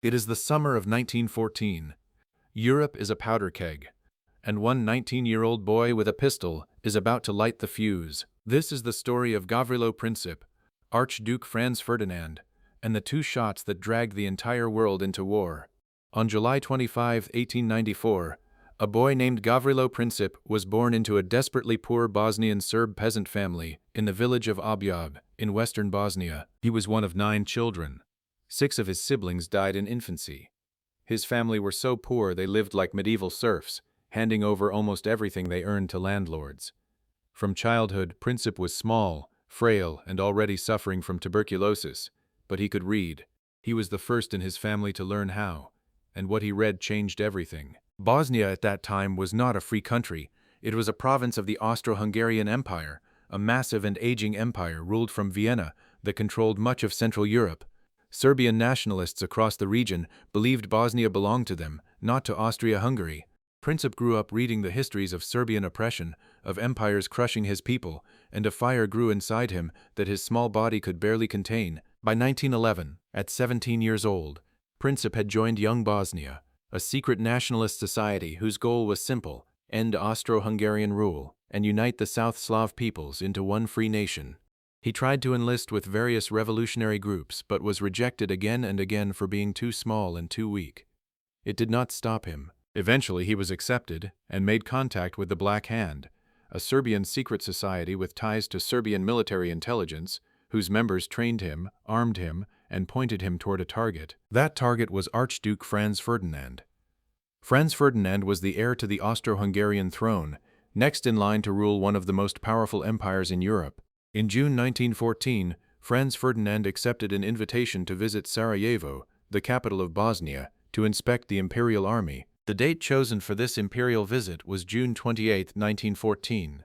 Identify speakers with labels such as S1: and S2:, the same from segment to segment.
S1: It is the summer of 1914. Europe is a powder keg, and one 19-year-old boy with a pistol is about to light the fuse. This is the story of Gavrilo Princip, Archduke Franz Ferdinand, and the two shots that dragged the entire world into war. On July 25, 1894, a boy named Gavrilo Princip was born into a desperately poor Bosnian Serb peasant family in the village of Objab in western Bosnia. He was one of 9 children. 6 of his siblings died in infancy. His family were so poor they lived like medieval serfs, handing over almost everything they earned to landlords. From childhood, Princip was small, frail, and already suffering from tuberculosis, but he could read. He was the first in his family to learn how, and what he read changed everything. Bosnia at that time was not a free country. It was a province of the Austro-Hungarian Empire, a massive and aging empire ruled from Vienna that controlled much of Central Europe. Serbian nationalists across the region believed Bosnia belonged to them, not to Austria-Hungary. Princip grew up reading the histories of Serbian oppression, of empires crushing his people, and a fire grew inside him that his small body could barely contain. By 1911, at 17 years old, Princip had joined Young Bosnia, a secret nationalist society whose goal was simple: end Austro-Hungarian rule and unite the South Slav peoples into one free nation. He tried to enlist with various revolutionary groups but was rejected again and again for being too small and too weak. It did not stop him. Eventually he was accepted and made contact with the Black Hand, a Serbian secret society with ties to Serbian military intelligence, whose members trained him, armed him, and pointed him toward a target. That target was Archduke Franz Ferdinand. Franz Ferdinand was the heir to the Austro-Hungarian throne, next in line to rule one of the most powerful empires in Europe. In June 1914, Franz Ferdinand accepted an invitation to visit Sarajevo, the capital of Bosnia, to inspect the imperial army. The date chosen for this imperial visit was June 28, 1914.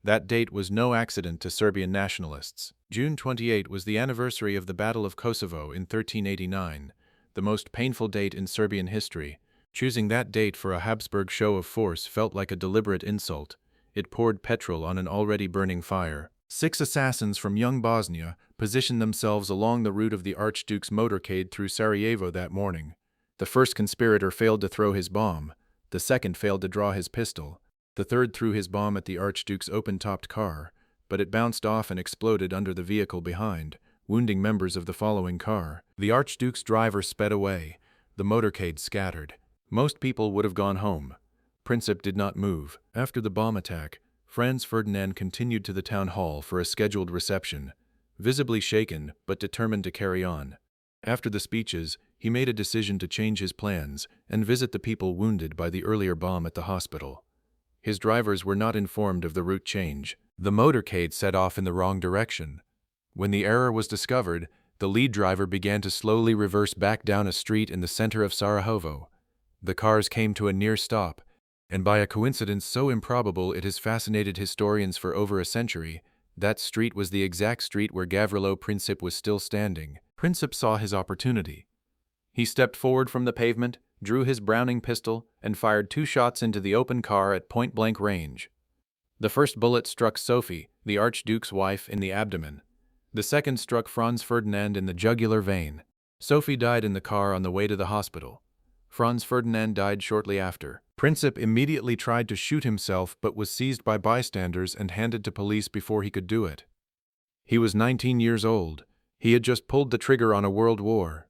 S1: That date was no accident to Serbian nationalists. June 28 was the anniversary of the Battle of Kosovo in 1389, the most painful date in Serbian history. Choosing that date for a Habsburg show of force felt like a deliberate insult. It poured petrol on an already burning fire. 6 assassins from Young Bosnia positioned themselves along the route of the Archduke's motorcade through Sarajevo that morning. The first conspirator failed to throw his bomb. The second failed to draw his pistol. The third threw his bomb at the Archduke's open-topped car, but it bounced off and exploded under the vehicle behind, wounding members of the following car. The Archduke's driver sped away. The motorcade scattered. Most people would have gone home. Princip did not move. After the bomb attack, Franz Ferdinand continued to the town hall for a scheduled reception, visibly shaken but determined to carry on. After the speeches, he made a decision to change his plans and visit the people wounded by the earlier bomb at the hospital. His drivers were not informed of the route change. The motorcade set off in the wrong direction. When the error was discovered, the lead driver began to slowly reverse back down a street in the center of Sarajevo. The cars came to a near stop, and by a coincidence so improbable it has fascinated historians for over a century, that street was the exact street where Gavrilo Princip was still standing. Princip saw his opportunity. He stepped forward from the pavement, drew his Browning pistol, and fired 2 shots into the open car at point-blank range. The first bullet struck Sophie, the Archduke's wife, in the abdomen. The second struck Franz Ferdinand in the jugular vein. Sophie died in the car on the way to the hospital. Franz Ferdinand died shortly after. Princip immediately tried to shoot himself but was seized by bystanders and handed to police before he could do it. He was 19 years old. He had just pulled the trigger on a world war.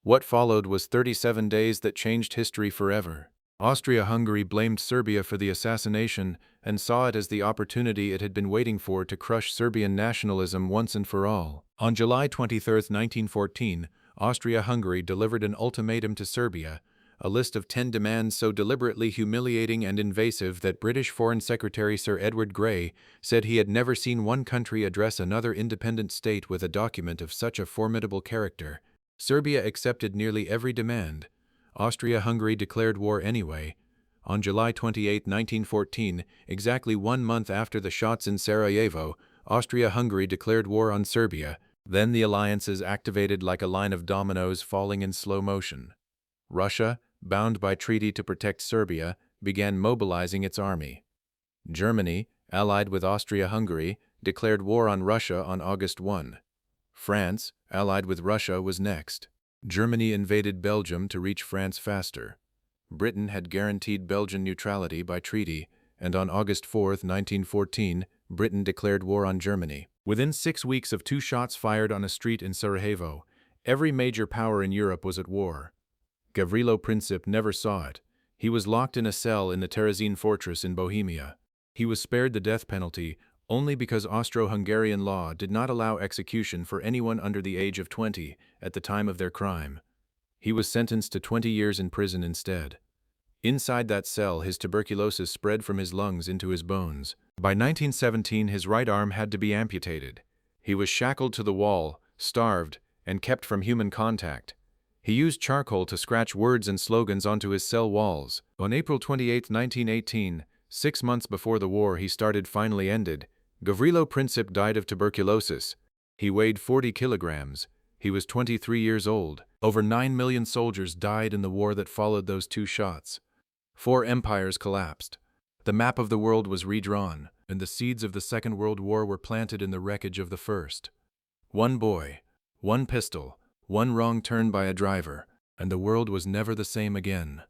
S1: What followed was 37 days that changed history forever. Austria-Hungary blamed Serbia for the assassination and saw it as the opportunity it had been waiting for to crush Serbian nationalism once and for all. On July 23, 1914, Austria-Hungary delivered an ultimatum to Serbia, a list of 10 demands so deliberately humiliating and invasive that British Foreign Secretary Sir Edward Grey said he had never seen one country address another independent state with a document of such a formidable character. Serbia accepted nearly every demand. Austria-Hungary declared war anyway. On July 28, 1914, exactly 1 month after the shots in Sarajevo, Austria-Hungary declared war on Serbia. Then the alliances activated like a line of dominoes falling in slow motion. Russia, bound by treaty to protect Serbia, began mobilizing its army. Germany, allied with Austria-Hungary, declared war on Russia on August 1. France, allied with Russia, was next. Germany invaded Belgium to reach France faster. Britain had guaranteed Belgian neutrality by treaty, and on August 4, 1914, Britain declared war on Germany. Within 6 weeks of 2 shots fired on a street in Sarajevo, every major power in Europe was at war. Gavrilo Princip never saw it. He was locked in a cell in the Terezin fortress in Bohemia. He was spared the death penalty only because Austro-Hungarian law did not allow execution for anyone under the age of 20 at the time of their crime. He was sentenced to 20 years in prison instead. Inside that cell, his tuberculosis spread from his lungs into his bones. By 1917, his right arm had to be amputated. He was shackled to the wall, starved, and kept from human contact. He used charcoal to scratch words and slogans onto his cell walls. On April 28, 1918, 6 months before the war finally ended, Gavrilo Princip died of tuberculosis. He weighed 40 kilograms. He was 23 years old. Over 9 million soldiers died in the war that followed those 2 shots. 4 empires collapsed. The map of the world was redrawn, and the seeds of the Second World War were planted in the wreckage of the First. 1 boy, 1 pistol, 1 wrong turn by a driver, and the world was never the same again.